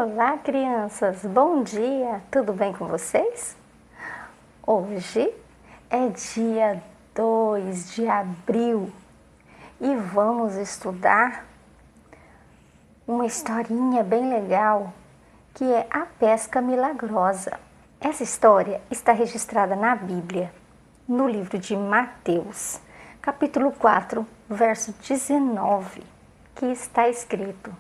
Olá, crianças! Bom dia! Tudo bem com vocês? Hoje é dia 2 de abril e vamos estudar uma historinha bem legal que é a pesca milagrosa. Essa história está registrada na Bíblia, no livro de Mateus, capítulo 4, verso 19, que está escrito: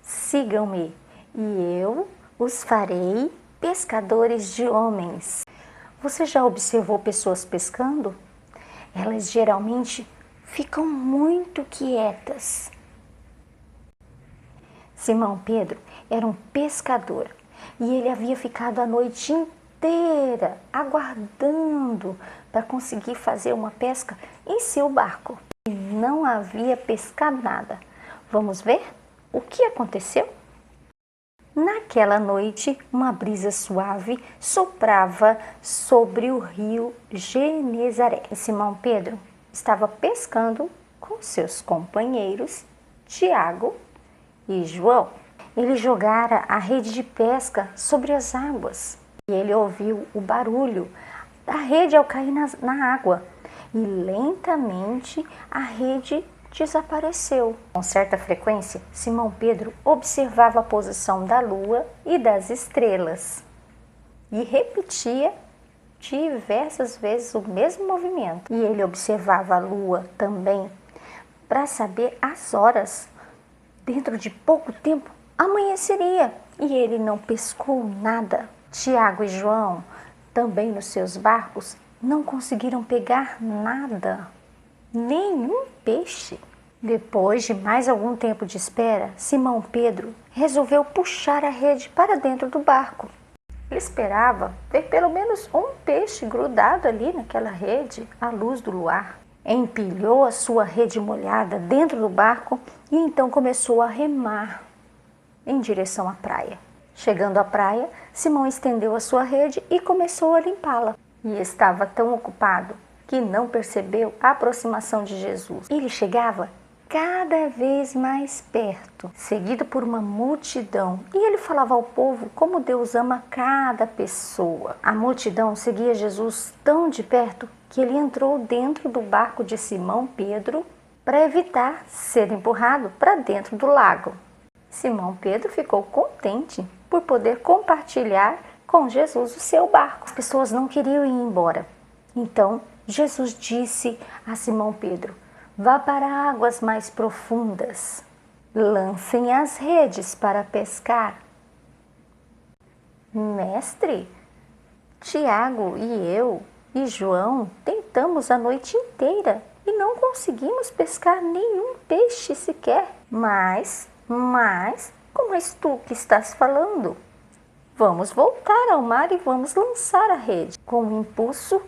sigam-me e eu os farei pescadores de homens. Você já observou pessoas pescando? Elas geralmente ficam muito quietas. Simão Pedro era um pescador e ele havia ficado a noite inteira aguardando para conseguir fazer uma pesca em seu barco. E não havia pescado nada. Vamos ver o que aconteceu? Naquela noite, uma brisa suave soprava sobre o rio Genezaré. Simão Pedro estava pescando com seus companheiros Tiago e João. Ele jogara a rede de pesca sobre as águas e ele ouviu o barulho da rede ao cair na água e lentamente a rede desapareceu. Com certa frequência, Simão Pedro observava a posição da lua e das estrelas e repetia diversas vezes o mesmo movimento. E ele observava a lua também para saber as horas. Dentro de pouco tempo amanheceria e ele não pescou nada. Tiago e João, também nos seus barcos, não conseguiram pegar nada. Nenhum peixe. Depois de mais algum tempo de espera, Simão Pedro resolveu puxar a rede para dentro do barco. Ele esperava ver pelo menos um peixe grudado ali naquela rede à luz do luar. Empilhou a sua rede molhada dentro do barco e então começou a remar em direção à praia. Chegando à praia, Simão estendeu a sua rede e começou a limpá-la. E estava tão ocupado que não percebeu a aproximação de Jesus. Ele chegava cada vez mais perto, seguido por uma multidão, e ele falava ao povo como Deus ama cada pessoa. A multidão seguia Jesus tão de perto que ele entrou dentro do barco de Simão Pedro para evitar ser empurrado para dentro do lago. Simão Pedro ficou contente por poder compartilhar com Jesus o seu barco. As pessoas não queriam ir embora. Então, Jesus disse a Simão Pedro: vá para águas mais profundas, lancem as redes para pescar. Mestre, Tiago e eu e João tentamos a noite inteira e não conseguimos pescar nenhum peixe sequer. Mas, como és tu que estás falando? Vamos voltar ao mar e vamos lançar a rede. Com um impulso,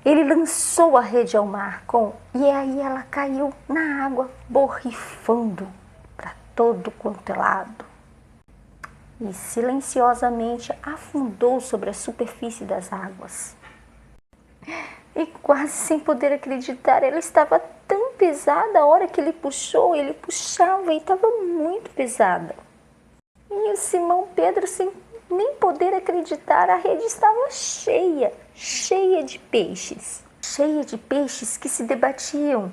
ele lançou a rede ao mar e aí ela caiu na água, borrifando para todo quanto é lado. E silenciosamente afundou sobre a superfície das águas. E quase sem poder acreditar, ela estava tão pesada. A hora que ele puxava e estava muito pesada. E o Simão Pedro, sem nem poder acreditar, a rede estava cheia de peixes que se debatiam,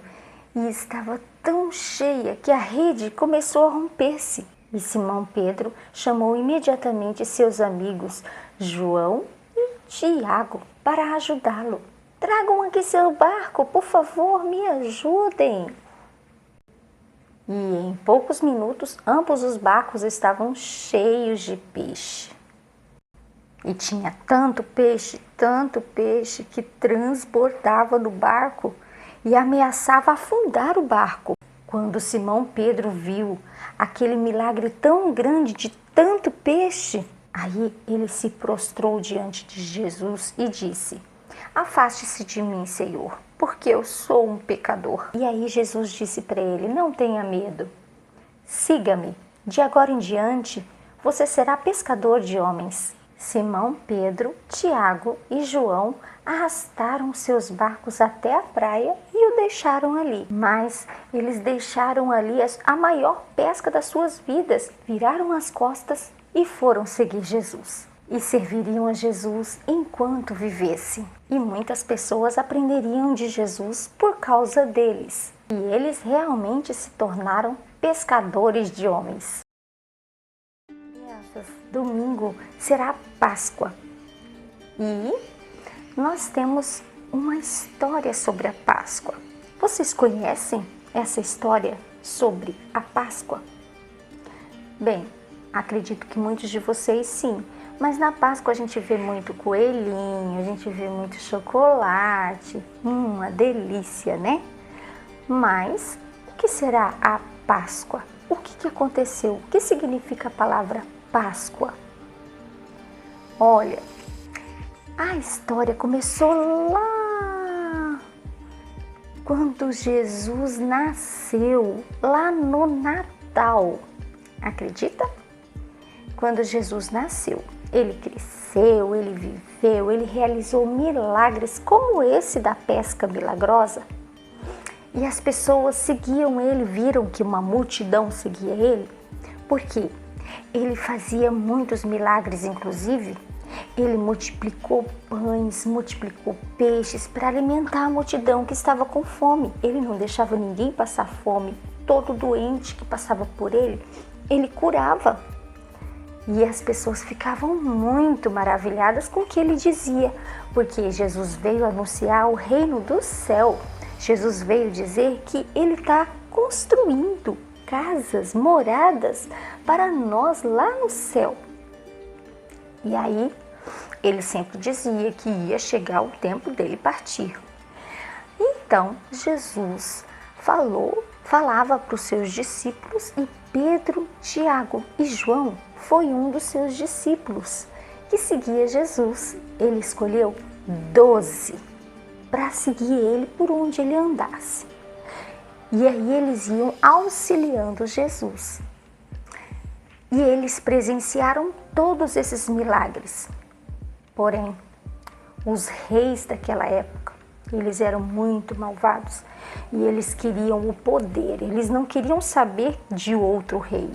e estava tão cheia que a rede começou a romper-se. E Simão Pedro chamou imediatamente seus amigos João e Tiago para ajudá-lo. Tragam aqui seu barco, por favor, me ajudem. E em poucos minutos, ambos os barcos estavam cheios de peixe. E tinha tanto peixe, que transbordava no barco e ameaçava afundar o barco. Quando Simão Pedro viu aquele milagre tão grande de tanto peixe, aí ele se prostrou diante de Jesus e disse: afaste-se de mim, Senhor, porque eu sou um pecador. E aí Jesus disse para ele: não tenha medo, siga-me, de agora em diante você será pescador de homens. Simão Pedro, Tiago e João arrastaram seus barcos até a praia e o deixaram ali. Mas eles deixaram ali a maior pesca das suas vidas, viraram as costas e foram seguir Jesus. E serviriam a Jesus enquanto vivesse. E muitas pessoas aprenderiam de Jesus por causa deles. E eles realmente se tornaram pescadores de homens. Domingo será Páscoa. E nós temos uma história sobre a Páscoa. Vocês conhecem essa história sobre a Páscoa? Bem, acredito que muitos de vocês sim. Mas na Páscoa a gente vê muito coelhinho, a gente vê muito chocolate, uma delícia, né? Mas o que será a Páscoa? O que aconteceu? O que significa a palavra Páscoa? Olha, a história começou lá quando Jesus nasceu, lá no Natal. Acredita? Quando Jesus nasceu. Ele cresceu, ele viveu, ele realizou milagres como esse da pesca milagrosa. E as pessoas seguiam ele, viram que uma multidão seguia ele. Por quê? Ele fazia muitos milagres, inclusive. Ele multiplicou pães, multiplicou peixes para alimentar a multidão que estava com fome. Ele não deixava ninguém passar fome. Todo doente que passava por ele, ele curava. E as pessoas ficavam muito maravilhadas com o que ele dizia, porque Jesus veio anunciar o reino do céu. Jesus veio dizer que ele está construindo casas, moradas para nós lá no céu. E aí, ele sempre dizia que ia chegar o tempo dele partir. Então, Jesus falava para os seus discípulos e Pedro, Tiago e João foi um dos seus discípulos que seguia Jesus. Ele escolheu 12 para seguir ele por onde ele andasse. E aí eles iam auxiliando Jesus. E eles presenciaram todos esses milagres. Porém, os reis daquela época, eles eram muito malvados e eles queriam o poder, eles não queriam saber de outro rei.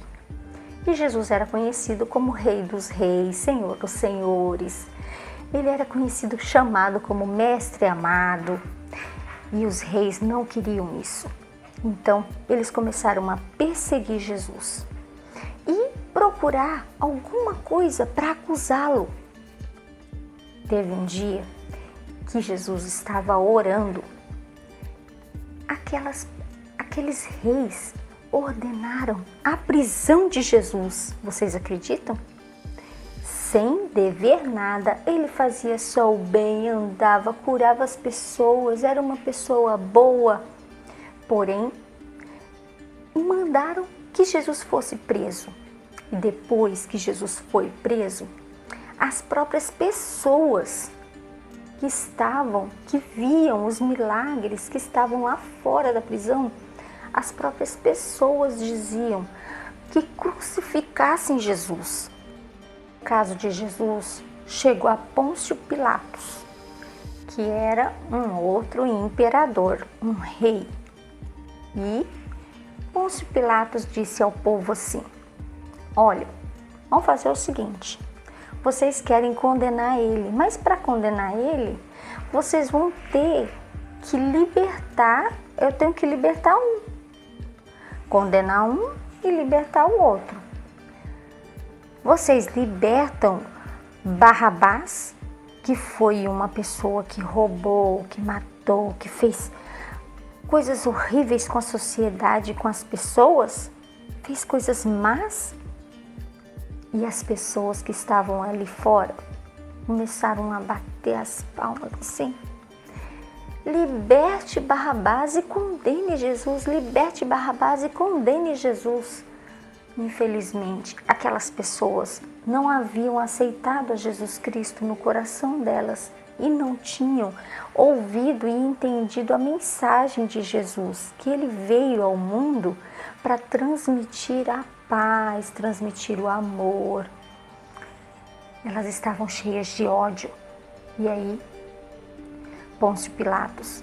E Jesus era conhecido como Rei dos Reis, Senhor dos Senhores. Ele era conhecido, chamado como Mestre Amado. E os reis não queriam isso. Então, eles começaram a perseguir Jesus e procurar alguma coisa para acusá-lo. Teve um dia que Jesus estava orando. Aqueles reis ordenaram a prisão de Jesus. Vocês acreditam? Sem dever nada, ele fazia só o bem, andava, curava as pessoas, era uma pessoa boa. Porém, mandaram que Jesus fosse preso. E depois que Jesus foi preso, as próprias pessoas que viam os milagres, que estavam lá fora da prisão, as próprias pessoas diziam que crucificassem Jesus. O caso de Jesus chegou a Pôncio Pilatos, que era um outro imperador, um rei. E Pôncio Pilatos disse ao povo assim: olha, vamos fazer o seguinte, vocês querem condenar ele, mas para condenar ele, vocês vão ter que eu tenho que libertar um, condenar um e libertar o outro. Vocês libertam Barrabás, que foi uma pessoa que roubou, que matou, que fez coisas horríveis com a sociedade, com as pessoas, fez coisas más. E as pessoas que estavam ali fora começaram a bater as palmas assim. Liberte Barrabás e condene Jesus, liberte Barrabás e condene Jesus. Infelizmente, aquelas pessoas não haviam aceitado a Jesus Cristo no coração delas e não tinham ouvido e entendido a mensagem de Jesus, que ele veio ao mundo para transmitir a paz, transmitir o amor. Elas estavam cheias de ódio. E aí, Pôncio Pilatos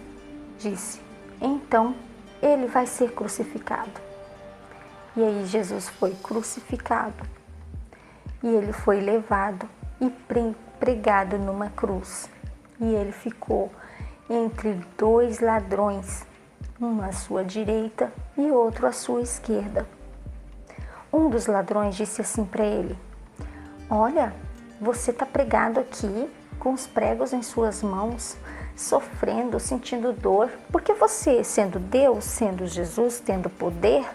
disse: então ele vai ser crucificado. E aí Jesus foi crucificado. E ele foi levado e pregado numa cruz. E ele ficou entre dois ladrões, um à sua direita e outro à sua esquerda. Um dos ladrões disse assim para ele: olha, você está pregado aqui com os pregos em suas mãos, sofrendo, sentindo dor. Por que você, sendo Deus, sendo Jesus, tendo poder,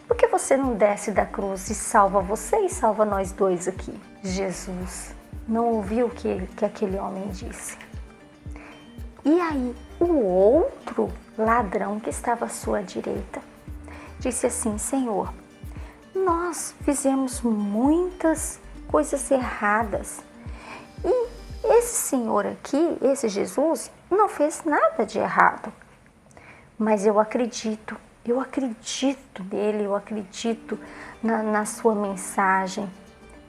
por que você não desce da cruz e salva você e salva nós dois aqui? Jesus não ouviu o que aquele homem disse. E aí, o outro ladrão que estava à sua direita disse assim: Senhor, nós fizemos muitas coisas erradas e esse senhor aqui, esse Jesus, não fez nada de errado. Mas eu acredito nele, eu acredito na sua mensagem.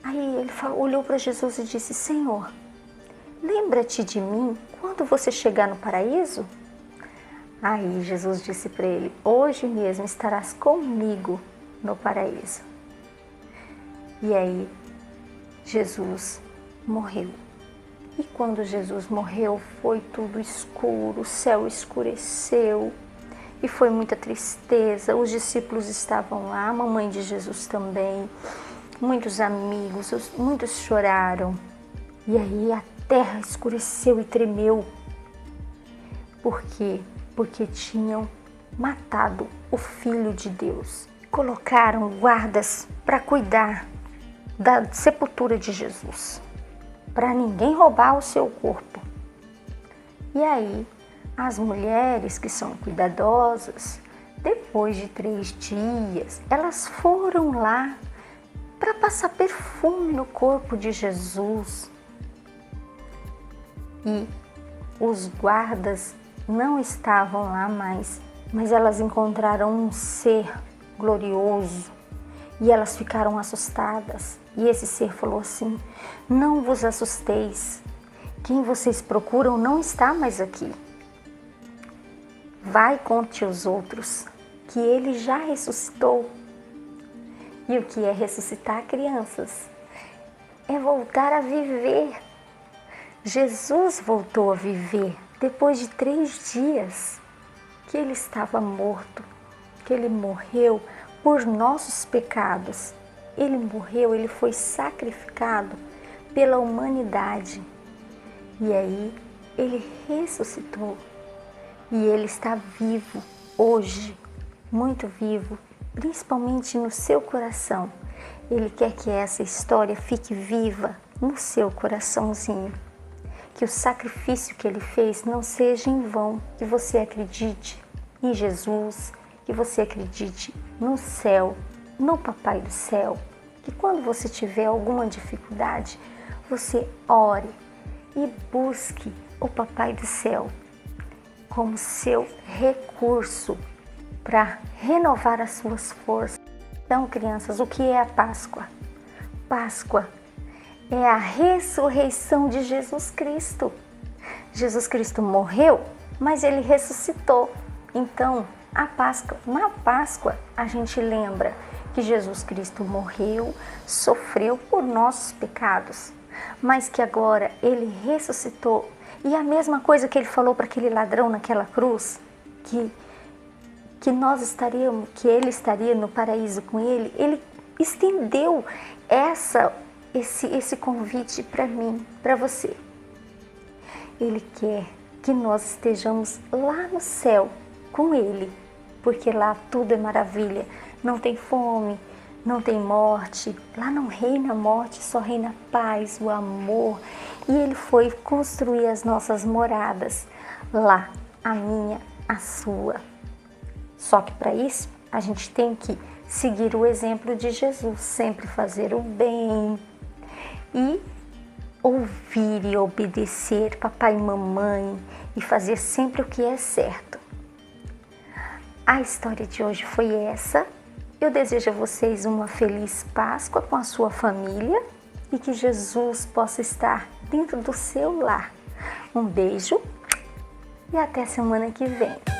Aí ele olhou para Jesus e disse: Senhor, lembra-te de mim quando você chegar no paraíso? Aí Jesus disse para ele: hoje mesmo estarás comigo no paraíso. E aí Jesus morreu. E quando Jesus morreu, foi tudo escuro, o céu escureceu e foi muita tristeza. Os discípulos estavam lá, a mamãe de Jesus também, muitos amigos, muitos choraram. E aí a terra escureceu e tremeu. Por quê? Porque tinham matado o Filho de Deus. Colocaram guardas para cuidar da sepultura de Jesus, para ninguém roubar o seu corpo. E aí, as mulheres que são cuidadosas, depois de 3 dias, elas foram lá para passar perfume no corpo de Jesus. E os guardas não estavam lá mais, mas elas encontraram um ser glorioso e elas ficaram assustadas. E esse ser falou assim: não vos assusteis, quem vocês procuram não está mais aqui. Vai, conte aos outros que ele já ressuscitou. E o que é ressuscitar, crianças? É voltar a viver. Jesus voltou a viver depois de 3 dias que ele estava morto, que ele morreu por nossos pecados. Ele morreu, ele foi sacrificado pela humanidade. E aí ele ressuscitou. E ele está vivo hoje, muito vivo, principalmente no seu coração. Ele quer que essa história fique viva no seu coraçãozinho. Que o sacrifício que ele fez não seja em vão, que você acredite em Jesus, que você acredite no céu, no Papai do Céu. Que quando você tiver alguma dificuldade, você ore e busque o Papai do Céu como seu recurso para renovar as suas forças. Então, crianças, o que é a Páscoa? Páscoa é a ressurreição de Jesus Cristo. Jesus Cristo morreu, mas ele ressuscitou. Então, na Páscoa, a gente lembra que Jesus Cristo morreu, sofreu por nossos pecados, mas que agora ele ressuscitou. E a mesma coisa que ele falou para aquele ladrão naquela cruz, que ele estaria no paraíso com ele, ele estendeu esse convite para mim, para você. Ele quer que nós estejamos lá no céu com ele, porque lá tudo é maravilha, não tem fome, não tem morte, lá não reina morte, só reina paz, o amor. E ele foi construir as nossas moradas lá, a minha, a sua. Só que para isso a gente tem que seguir o exemplo de Jesus, sempre fazer o bem e ouvir e obedecer papai e mamãe e fazer sempre o que é certo. A história de hoje foi essa. Eu desejo a vocês uma feliz Páscoa com a sua família e que Jesus possa estar dentro do seu lar. Um beijo e até semana que vem.